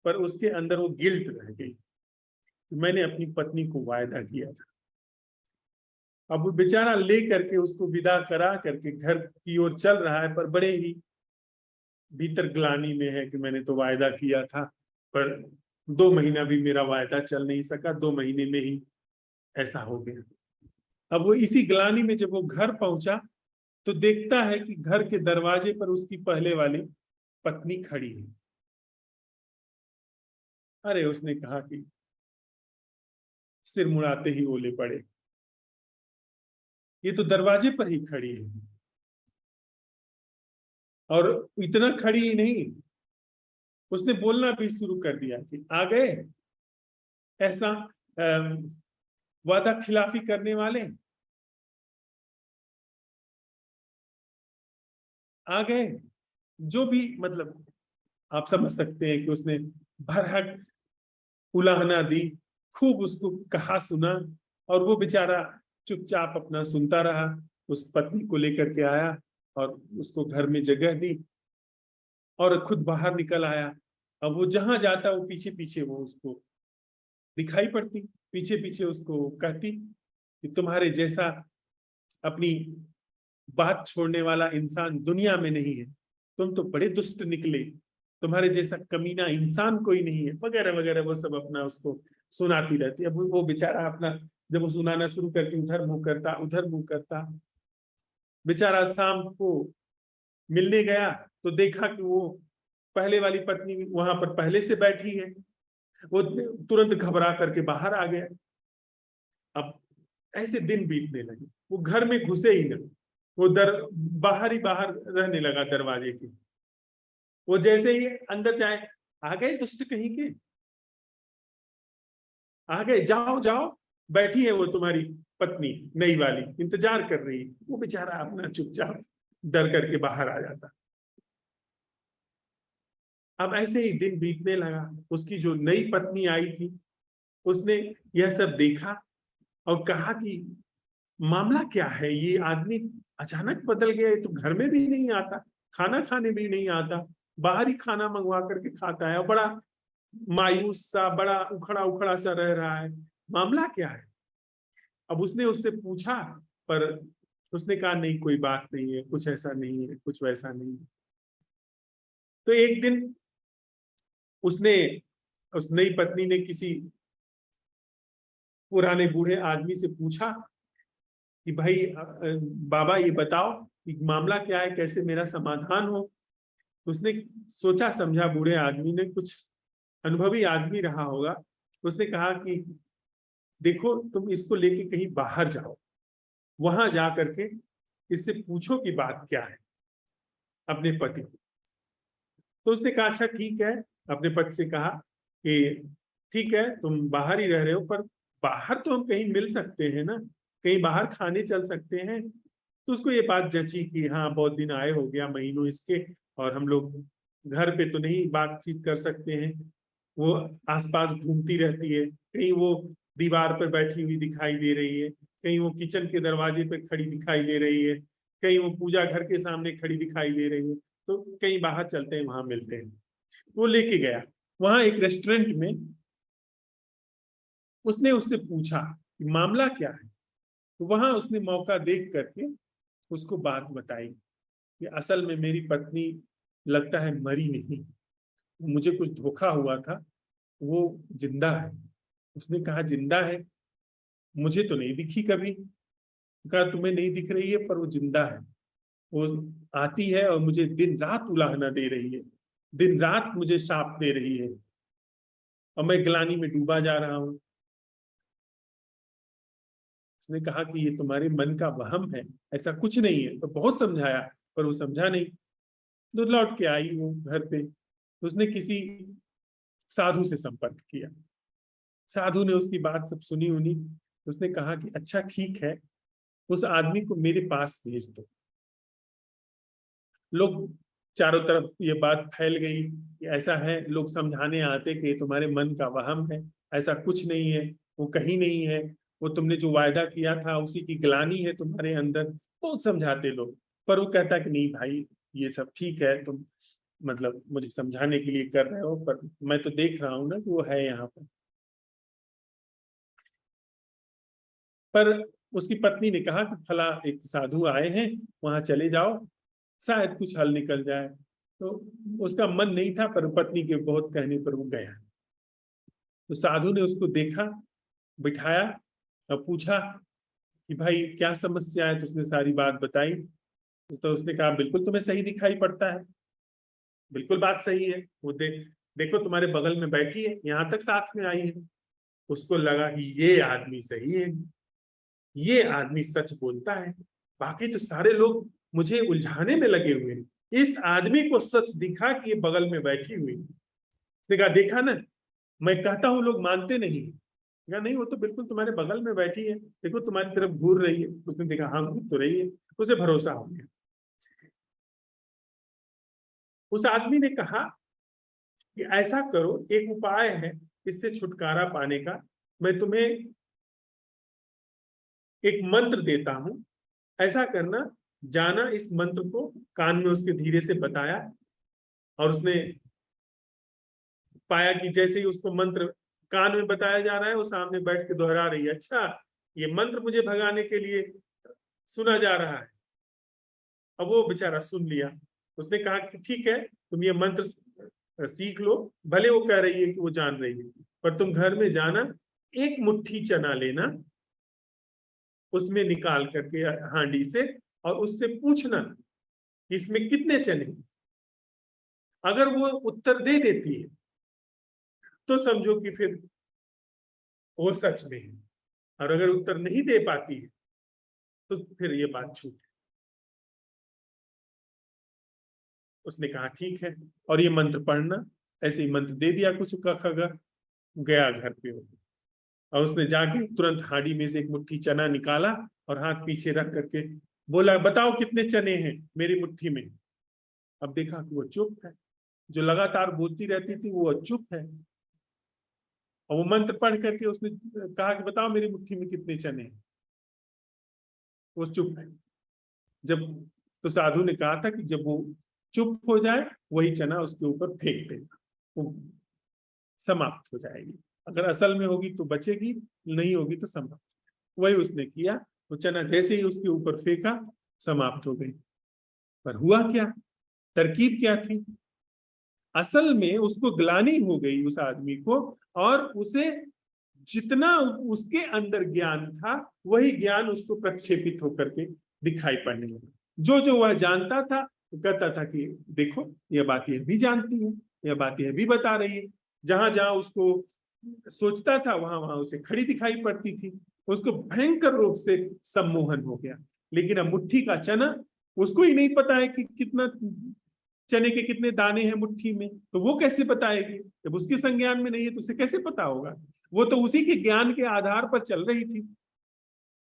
पर उसके अंदर वो गिल्ट रह गई। मैंने अपनी पत्नी को वायदा किया था। अब वो बेचारा ले करके उसको विदा करा करके घर की ओर चल रहा है, पर बड़े ही भीतर ग्लानि में है कि मैंने तो वायदा किया था, पर 2 महीना भी मेरा वायदा चल नहीं सका, 2 महीने में ही ऐसा हो गया। अब वो इसी ग्लानि में जब वो घर पहुंचा तो देखता है कि घर के दरवाजे पर उसकी पहले वाली पत्नी खड़ी है। अरे उसने कहा कि सिर मुड़ाते ही ओले पड़े, ये तो दरवाजे पर ही खड़ी है। और इतना खड़ी ही नहीं, उसने बोलना भी शुरू कर दिया कि आ गए ऐसा वादा खिलाफी करने वाले, आ गए। जो भी मतलब आप समझ सकते हैं कि उसने भरहक उलाहना दी, खूब उसको कहा सुना, और वो बेचारा चुपचाप अपना सुनता रहा। उस पत्नी को लेकर के आया और उसको घर में जगह दी और खुद बाहर निकल आया। अब वो जहां जाता वो पीछे पीछे वो उसको दिखाई पड़ती, पीछे पीछे उसको कहती कि तुम्हारे जैसा अपनी बात छोड़ने वाला इंसान दुनिया में नहीं है, तुम तो बड़े दुष्ट निकले, तुम्हारे जैसा कमीना इंसान कोई नहीं है, वगैरह वगैरह। वो सब अपना उसको सुनाती रहती है। अब वो बेचारा अपना जब वो सुनाना शुरू करती, उधर मुंह करता उधर मुंह करता। बेचारा शाम को मिलने गया तो देखा कि वो पहले वाली पत्नी वहां पर पहले से बैठी है। वो तुरंत घबरा करके बाहर आ गया। अब ऐसे दिन बीतने लगे, वो घर में घुसे ही ना, वो बाहर ही बाहर रहने लगा दरवाजे के। वो जैसे ही अंदर जाए, आ गए दुष्ट कहीं के, आ गए, जाओ जाओ, बैठी है वो तुम्हारी पत्नी नई वाली, इंतजार कर रही है। वो बेचारा अपना चुपचाप डर करके बाहर आ जाता। अब ऐसे ही दिन बीतने लगा। उसकी जो नई पत्नी आई थी, उसने यह सब देखा और कहा कि मामला क्या है, ये आदमी अचानक बदल गया, ये तो घर में भी नहीं आता, खाना खाने भी नहीं आता, बाहर ही खाना मंगवा करके खाता है और बड़ा मायूस सा, बड़ा उखड़ा उखड़ा सा रह रहा है, मामला क्या है। अब उसने उससे पूछा, पर उसने कहा नहीं, कोई बात नहीं है, कुछ ऐसा नहीं है, कुछ वैसा नहीं है। तो एक दिन उसने, उस नई पत्नी ने किसी पुराने बूढ़े आदमी से पूछा कि भाई बाबा ये बताओ कि मामला क्या है, कैसे मेरा समाधान हो। उसने सोचा समझा, बूढ़े आदमी ने, कुछ अनुभवी आदमी रहा होगा। उसने कहा कि देखो, तुम इसको लेके कहीं बाहर जाओ, वहां जा करके इससे पूछो कि बात क्या है, अपने पति को। तो उसने कहा अच्छा ठीक है, अपने पति से कहा कि ठीक है, तुम बाहर ही रह रहे हो, पर बाहर तो हम कहीं मिल सकते हैं ना, कहीं बाहर खाने चल सकते हैं। तो उसको ये बात जची कि हाँ, बहुत दिन आए हो गया, महीनों इसके, और हम लोग घर पे तो नहीं बातचीत कर सकते हैं। वो आसपास घूमती रहती है, कहीं वो दीवार पर बैठी हुई दिखाई दे रही है, कहीं वो किचन के दरवाजे पर खड़ी दिखाई दे रही है, कहीं वो पूजा घर के सामने खड़ी दिखाई दे रही है। तो कहीं बाहर चलते हैं, वहां मिलते हैं। वो लेके गया वहां एक रेस्टोरेंट में। उसने उससे पूछा कि मामला क्या है। तो वहां उसने मौका देख करके उसको बात बताई कि असल में मेरी पत्नी लगता है मरी नहीं, मुझे कुछ धोखा हुआ था, वो जिंदा है। उसने कहा जिंदा है, मुझे तो नहीं दिखी कभी। कहा तुम्हें नहीं दिख रही है, पर वो जिंदा है। वो आती है और मुझे दिन रात उलाहना दे रही है, दिन रात मुझे शाप दे रही है, और मैं ग्लानि में डूबा जा रहा हूं। उसने कहा कि ये तुम्हारे मन का वहम है, ऐसा कुछ नहीं है। तो बहुत समझाया, पर वो समझा नहीं। तो लौट के आई वो घर पे। उसने किसी साधु से संपर्क किया। साधु ने उसकी बात सब सुनी उनी। उसने कहा कि अच्छा ठीक है, उस आदमी को मेरे पास भेज दो। लोग चारों तरफ ये बात फैल गई कि ऐसा है, लोग समझाने आते कि ये तुम्हारे मन का वहम है, ऐसा कुछ नहीं है, वो कहीं नहीं है, वो तुमने जो वायदा किया था उसी की ग्लानि है तुम्हारे अंदर। बहुत समझाते लोग, पर वो कहता कि नहीं भाई, ये सब ठीक है, तुम मतलब मुझे समझाने के लिए कर रहे हो, पर मैं तो देख रहा हूं ना कि वो है यहाँ पर उसकी पत्नी ने कहा कि फला एक साधु आए हैं, वहां चले जाओ, शायद कुछ हल निकल जाए। तो उसका मन नहीं था, पर पत्नी के बहुत कहने पर वो गया। तो साधु ने उसको देखा, बिठाया और पूछा कि भाई क्या समस्या है। तो उसने सारी बात बताई। तो उसने कहा बिल्कुल तुम्हें सही दिखाई पड़ता है, बिल्कुल बात सही है। वो देखो तुम्हारे बगल में बैठी है, यहाँ तक साथ में आई है। उसको लगा कि ये आदमी सही है, ये आदमी सच बोलता है, बाकी तो सारे लोग मुझे उलझाने में लगे हुए हैं, इस आदमी को सच दिखा कि ये बगल में बैठी हुई है। देखा ना, मैं कहता हूं लोग मानते नहीं। कहा नहीं, वो तो बिल्कुल तुम्हारे बगल में बैठी है, देखो तुम्हारी तरफ घूर रही है। उसने देखा हाँ घूर तो रही है, उसे भरोसा हो गया। उस आदमी ने कहा कि ऐसा करो, एक उपाय है इससे छुटकारा पाने का, मैं तुम्हें एक मंत्र देता हूं, ऐसा करना, जाना इस मंत्र को कान में उसके धीरे से बताया, और उसने पाया कि जैसे ही उसको मंत्र कान में बताया जा रहा है, वो सामने बैठ के दोहरा रही है, अच्छा ये मंत्र मुझे भगाने के लिए सुना जा रहा है। अब वो बेचारा सुन लिया। उसने कहा कि ठीक है, तुम ये मंत्र सीख लो, भले वो कह रही है कि वो जान रही है, पर तुम घर में जाना, एक मुट्ठी चना लेना, उसमें निकाल करके हांडी से, और उससे पूछना कि इसमें कितने चने। अगर वो उत्तर दे देती है तो समझो कि फिर वो सच में है, और अगर उत्तर नहीं दे पाती है तो फिर ये बात झूठ है। उसने कहा ठीक है, और ये मंत्र पढ़ना। ऐसे ही मंत्र दे दिया कुछ का खगा, गया घर पे। और उसने जाके तुरंत हांडी में से एक मुट्ठी चना निकाला और हाथ पीछे रख करके बोला, बताओ कितने चने हैं मेरी मुट्ठी में। अब देखा कि वो चुप है, जो लगातार बोलती रहती थी वो चुप है। और वो मंत्र पढ़ करके उसने कहा कि बताओ मेरी मुट्ठी में कितने चने हैं, वो चुप है। जब तो साधु ने कहा था कि जब वो चुप हो जाए, वही चना उसके ऊपर फेंक देना, वो समाप्त हो जाएगी। अगर असल में होगी तो बचेगी, नहीं होगी तो समाप्त। वही उसने किया, वो चना जैसे ही उसके ऊपर फेंका, समाप्त हो गई। पर हुआ क्या, तरकीब क्या थी? असल में उसको ग्लानि हो गई उस आदमी को, और उसे जितना उसके अंदर ज्ञान था, वही ज्ञान उसको प्रक्षेपित होकर के दिखाई पड़ने लगा। जो जो वह जानता था, वो कहता था कि देखो यह बात यह भी जानती है, यह बात यह भी बता रही है। जहां जहां उसको सोचता था, वहां वहां उसे खड़ी दिखाई पड़ती थी। उसको भयंकर रूप से सम्मोहन हो गया। लेकिन अब मुट्ठी का चना, उसको ही नहीं पता है कि कितना चने के कितने दाने हैं मुट्ठी में, तो वो कैसे बताएगी? जब उसके संज्ञान में नहीं है तो उसे कैसे पता होगा? वो तो उसी के ज्ञान के आधार पर चल रही थी,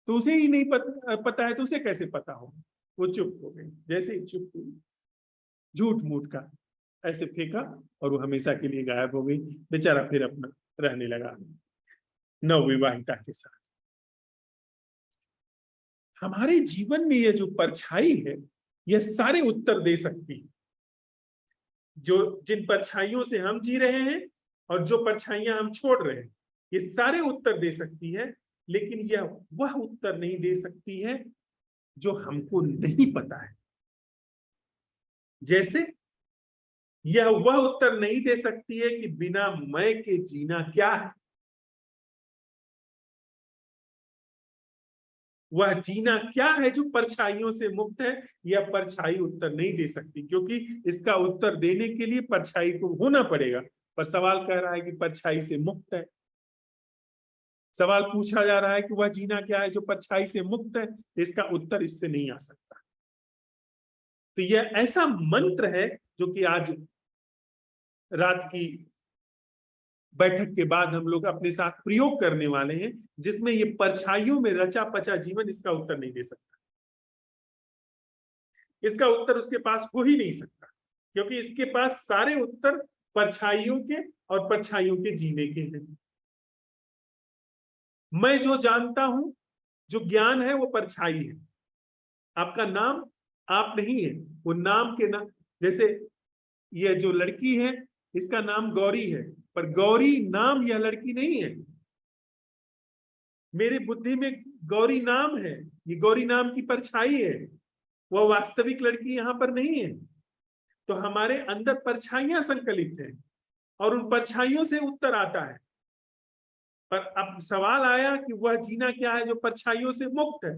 तो उसे ही नहीं पता है तो उसे कैसे पता होगा? वो चुप हो गई। जैसे ही चुप हुई, झूठ मूठ का ऐसे फेंका, और वो हमेशा के लिए गायब हो गई। बेचारा फिर अपना रहने लगा नवविवाहिता के साथ। हमारे जीवन में ये जो परछाई है, यह सारे उत्तर दे सकती है। जो जिन परछाइयों से हम जी रहे हैं और जो परछाइयां हम छोड़ रहे हैं, ये सारे उत्तर दे सकती है। लेकिन यह वह उत्तर नहीं दे सकती है जो हमको नहीं पता है। जैसे यह वह उत्तर नहीं दे सकती है कि बिना मैं के जीना क्या है। वह जीना क्या है जो परछाइयों से मुक्त है, यह परछाई उत्तर नहीं दे सकती, क्योंकि इसका उत्तर देने के लिए परछाई को होना पड़ेगा। पर सवाल कह रहा है कि परछाई से मुक्त है। सवाल पूछा जा रहा है कि वह जीना क्या है जो परछाई से मुक्त है, इसका उत्तर इससे नहीं आ सकता। तो यह ऐसा मंत्र है जो कि आज रात की बैठक के बाद हम लोग अपने साथ प्रयोग करने वाले हैं, जिसमें ये परछाइयों में रचा पचा जीवन इसका उत्तर नहीं दे सकता। इसका उत्तर उसके पास हो ही नहीं सकता, क्योंकि इसके पास सारे उत्तर परछाइयों के और परछाइयों के जीने के हैं। मैं जो जानता हूं, जो ज्ञान है, वो परछाई है। आपका नाम आप नहीं है, वो नाम के नाम। जैसे ये जो लड़की है, इसका नाम गौरी है, पर गौरी नाम यह लड़की नहीं है। मेरी बुद्धि में गौरी नाम है, ये गौरी नाम की परछाई है, वह वास्तविक लड़की यहां पर नहीं है। तो हमारे अंदर परछाइयां संकलित हैं, और उन परछाइयों से उत्तर आता है। पर अब सवाल आया कि वह जीना क्या है जो परछाइयों से मुक्त है।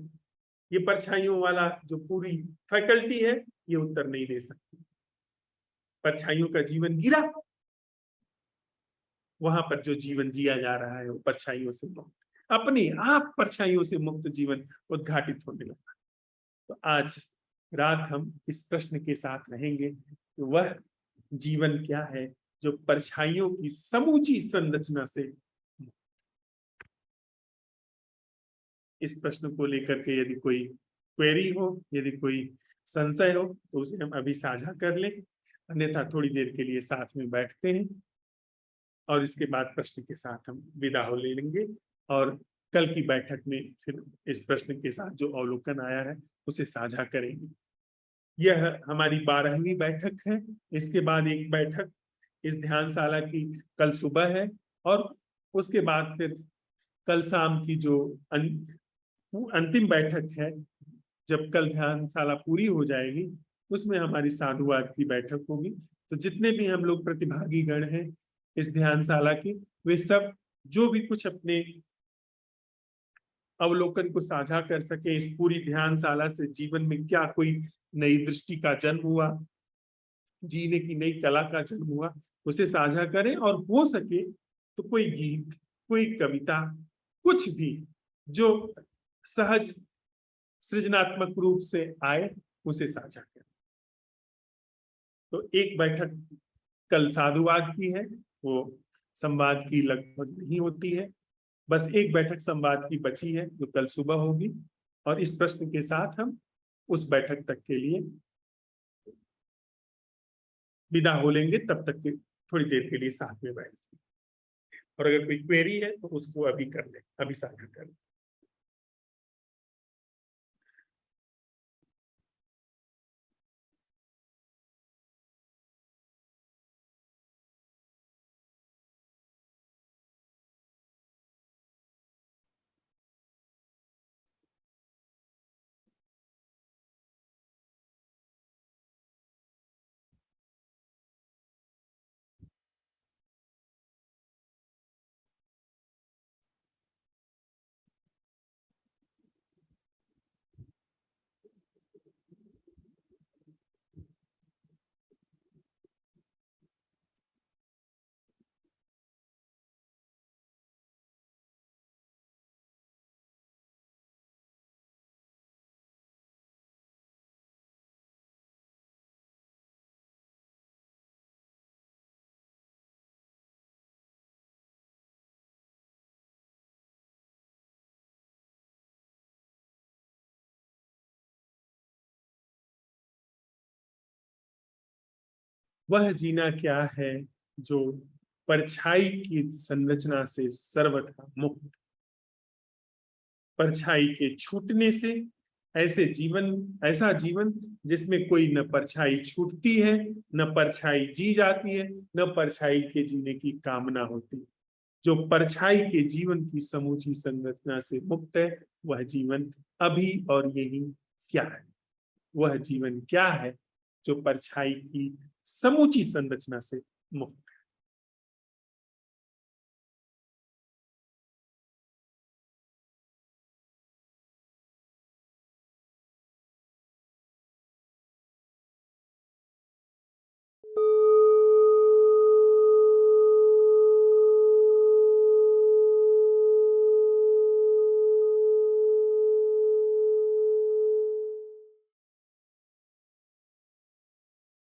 ये परछाइयों वाला जो पूरी फैकल्टी है ये उत्तर नहीं दे सकती। परछाइयों का जीवन गिरा, वहां पर जो जीवन जिया जा रहा है वो परछाइयों से मुक्त, अपने आप परछाइयों से मुक्त जीवन उद्घाटित होने लगा। तो आज रात हम इस प्रश्न के साथ रहेंगे कि वह जीवन क्या है जो परछाइयों की समूची संरचना से। इस प्रश्न को लेकर के यदि कोई क्वेरी हो, यदि कोई संशय हो तो उसे हम अभी साझा कर लें, अन्यथा थोड़ी देर के लिए साथ में बैठते हैं और इसके बाद प्रश्न के साथ हम विदा हो ले लेंगे और कल की बैठक में फिर इस प्रश्न के साथ जो अवलोकन आया है उसे साझा करेंगे। यह हमारी 12वीं बैठक है। इसके बाद एक बैठक इस ध्यानशाला की कल सुबह है और उसके बाद फिर कल शाम की जो अंतिम बैठक है, जब कल ध्यानशाला पूरी हो जाएगी उसमें हमारी साधुवाद की बैठक होगी। तो जितने भी हम लोग प्रतिभागी गण हैं इस ध्यानशाला के, वे सब जो भी कुछ अपने अवलोकन को साझा कर सके, इस पूरी ध्यानशाला से जीवन में क्या कोई नई दृष्टि का जन्म हुआ, जीने की नई कला का जन्म हुआ, उसे साझा करें और हो सके तो कोई गीत, कोई कविता, कुछ भी जो सहज सृजनात्मक रूप से आए उसे साझा करें। तो एक बैठक कल साधुवाद की है, वो संवाद की लगभग नहीं होती है, बस एक बैठक संवाद की बची है जो कल सुबह होगी और इस प्रश्न के साथ हम उस बैठक तक के लिए विदा हो लेंगे। तब तक के थोड़ी देर के लिए साथ में बैठेंगे और अगर कोई क्वेरी है तो उसको अभी कर लें, अभी साझा कर लें। वह जीना क्या है जो परछाई की संरचना से सर्वथा मुक्त, परछाई के छूटने से ऐसा जीवन जिसमें कोई न परछाई छूटती है, न परछाई जी जाती है, न परछाई के जीने की कामना होती। जो परछाई के जीवन की समूची संरचना से मुक्त है, वह जीवन अभी और यही क्या है? वह जीवन क्या है जो परछाई की समूची संरचना से मुक्त है?